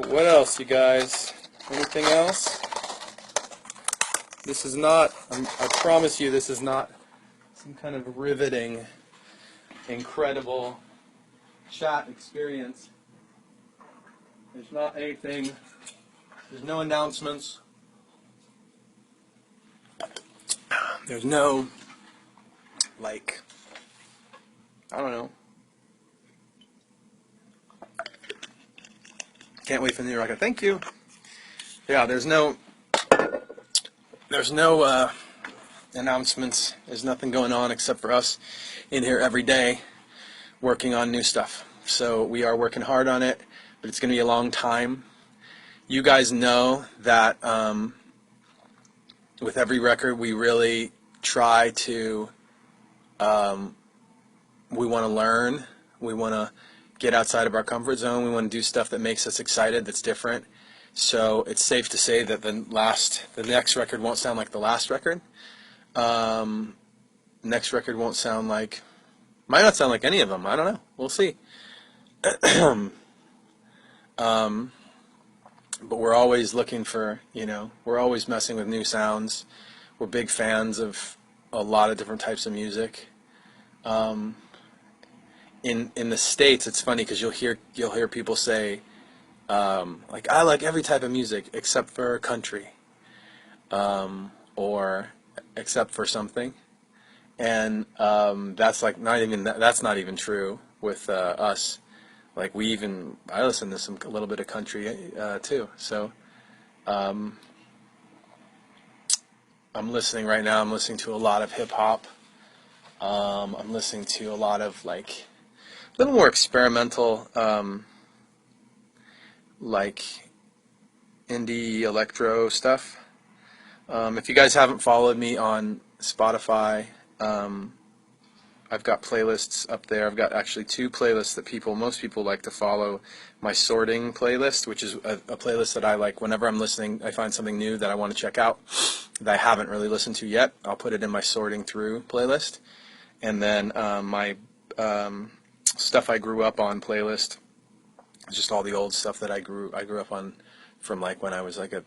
What else, you guys? Anything else? This is not, I promise you, this is not some kind of riveting, incredible chat experience. There's not anything, there's no announcements. There's no, like, I don't know. Can't wait for the new record. Thank you. Yeah, there's no announcements. There's nothing going on except for us in here every day working on new stuff. So we are working hard on it, but it's going to be a long time. You guys know that with every record we really try to, we want to learn, we want to get outside of our comfort zone, we want to do stuff that makes us excited, that's different. So it's safe to say that the next record won't sound like the last record. Next record won't sound like, might not sound like any of them. I don't know. We'll see. But we're always looking for, we're always messing with new sounds. We're big fans of a lot of different types of music. In the States, it's funny because you'll hear people say, like, I like every type of music except for country, or except for something, and that's like that's not even true with us. Like I listen to a little bit of country too. So I'm listening right now. I'm listening to a lot of hip hop. I'm listening to a lot of like a little more experimental, like indie electro stuff. If you guys haven't followed me on Spotify, I've got playlists up there. I've got actually two playlists that most people like to follow. My sorting playlist, which is a playlist that I like whenever I'm listening, I find something new that I want to check out that I haven't really listened to yet. I'll put it in my sorting through playlist. And then my stuff I grew up on playlist, just all the old stuff that I grew up on from like when I was like a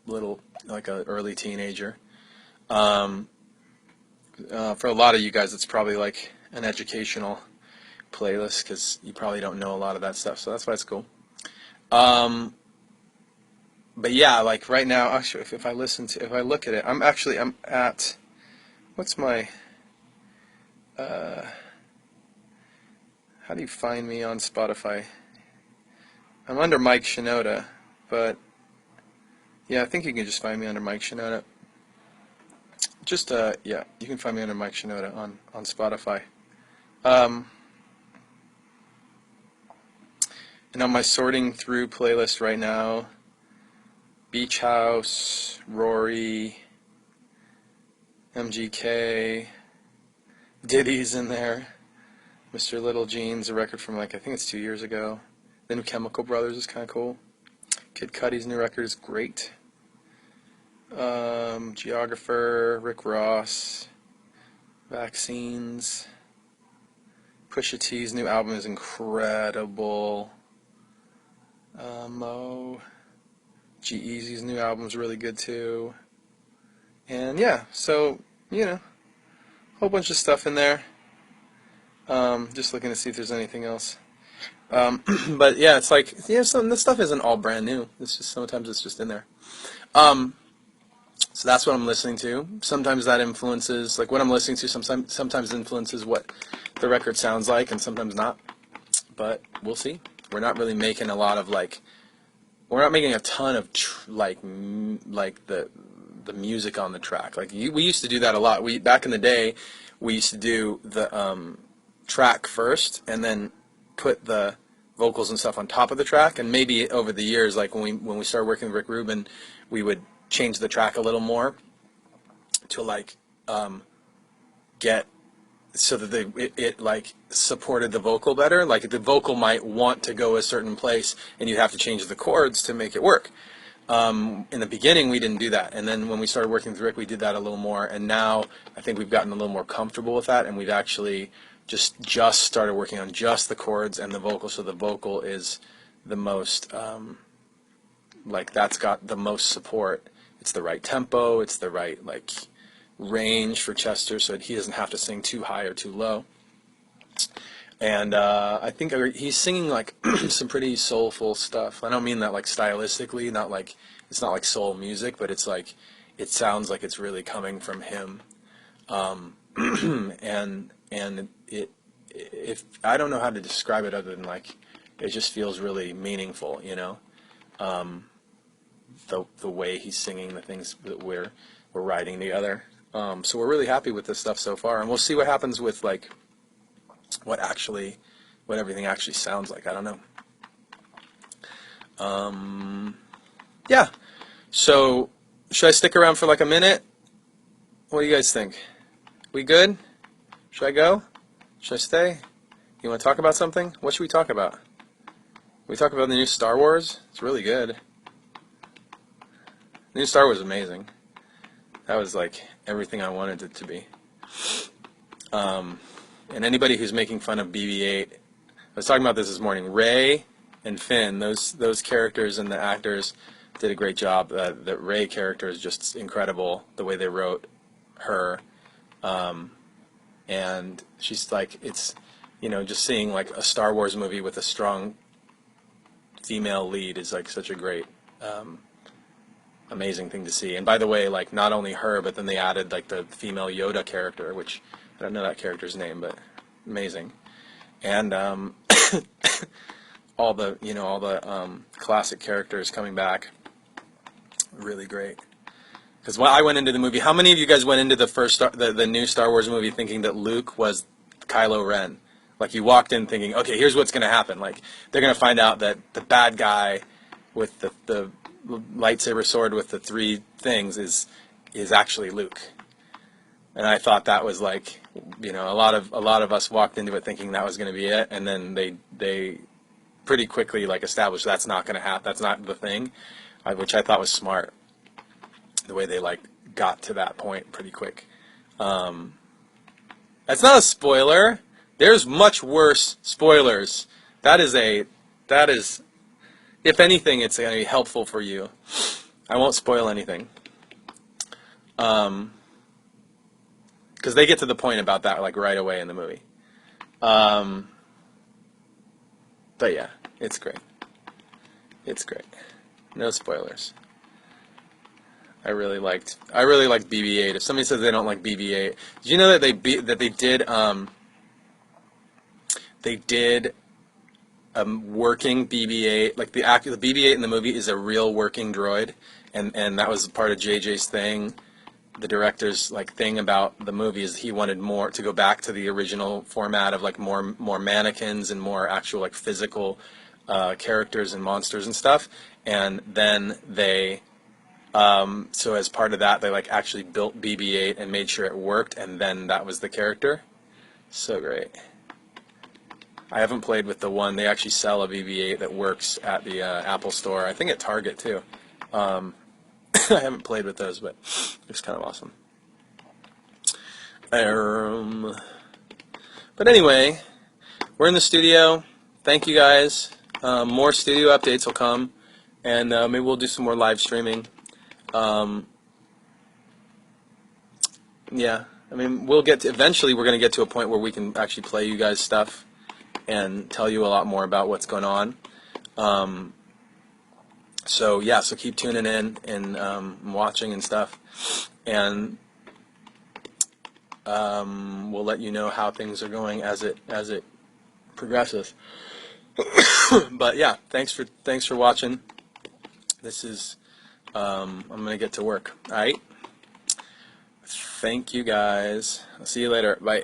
early teenager. For a lot of you guys, it's probably like an educational playlist because you probably don't know a lot of that stuff, so that's why it's cool. But yeah, like right now, actually, if I look at it, I'm at, what's my, how do you find me on Spotify? I'm under Mike Shinoda, but yeah, I think you can just find me under Mike Shinoda. Yeah, you can find me under Mike Shinoda on Spotify. And on my sorting through playlist right now, Beach House, Rory, MGK, Diddy's in there, Mr. Little Jeans, a record from like, I think it's 2 years ago. The new Chemical Brothers is kind of cool. Kid Cudi's new record is great. Geographer, Rick Ross, Vaccines, Pusha T's new album is incredible. Mo, G-Eazy's new album is really good too. And yeah, so, a whole bunch of stuff in there. Just looking to see if there's anything else. But yeah, it's like, this stuff isn't all brand new. Sometimes it's just in there. So that's what I'm listening to. Sometimes that influences, like what I'm listening to sometimes influences what the record sounds like, and sometimes not. But we'll see. We're not really making a lot of we're not making a ton of the music on the track. Like we used to do that a lot. Back in the day, we used to do the track first and then put the vocals and stuff on top of the track. And maybe over the years, like when we started working with Rick Rubin, we would change the track a little more to get so that it supported the vocal better. Like the vocal might want to go a certain place and you have to change the chords to make it work. In the beginning we didn't do that, and then when we started working with Rick we did that a little more, and now I think we've gotten a little more comfortable with that, and we've actually just started working on just the chords and the vocal, so the vocal is the most like that's got the most support. It's the right tempo. It's the right like range for Chester, so he doesn't have to sing too high or too low. And I think he's singing like some pretty soulful stuff. I don't mean that like stylistically, not like it's not like soul music, but it's like it sounds like it's really coming from him. And it if I don't know how to describe it other than like it just feels really meaningful, you know. The way he's singing, the things that we're writing together. So we're really happy with this stuff so far, and we'll see what happens with like what everything actually sounds like. I don't know. Yeah. So should I stick around for like a minute? What do you guys think? We good? Should I go? Should I stay? You want to talk about something? What should we talk about? We talk about the new Star Wars. It's really good. The new Star Wars is amazing. That was like everything I wanted it to be. And anybody who's making fun of BB-8, I was talking about this morning. Rey and Finn, those characters and the actors did a great job. The Rey character is just incredible. The way they wrote her, and she's like, it's, you know, just seeing like a Star Wars movie with a strong female lead is like such a great, amazing thing to see. And by the way, like not only her, but then they added like the female Yoda character, which I don't know that character's name, but amazing. And all the classic characters coming back, really great. Because when I went into the movie, how many of you guys went into the new Star Wars movie thinking that Luke was Kylo Ren? Like you walked in thinking, okay, here's what's going to happen. Like they're going to find out that the bad guy with the lightsaber sword with the 3 things is actually Luke. And I thought that was like, you know, a lot of us walked into it thinking that was going to be it, and then they pretty quickly like established that's not going to happen. That's not the thing, which I thought was smart. The way they like got to that point pretty quick. That's not a spoiler. There's much worse spoilers. That is, if anything, it's going to be helpful for you. I won't spoil anything. Because they get to the point about that like right away in the movie. But yeah, it's great. It's great. No spoilers. I really liked BB-8. If somebody says they don't like BB-8, did you know that they did working BB-8? Like the BB-8 in the movie is a real working droid, and that was part of JJ's thing. The director's like thing about the movie is he wanted more to go back to the original format of like more mannequins and more actual like physical characters and monsters and stuff. And then they so as part of that they like actually built BB-8 and made sure it worked, and then that was the character. So great. I haven't played with the one. They actually sell a BB-8 that works at the Apple Store. I think at Target too. I haven't played with those, but it's kind of awesome. But anyway, we're in the studio. Thank you guys. More studio updates will come, and maybe we'll do some more live streaming. Yeah, I mean, eventually we're going to get to a point where we can actually play you guys stuff and tell you a lot more about what's going on. So yeah, so keep tuning in and watching and stuff, and we'll let you know how things are going as it progresses. But yeah, thanks for watching. This is I'm gonna get to work. All right. Thank you guys. I'll see you later. Bye.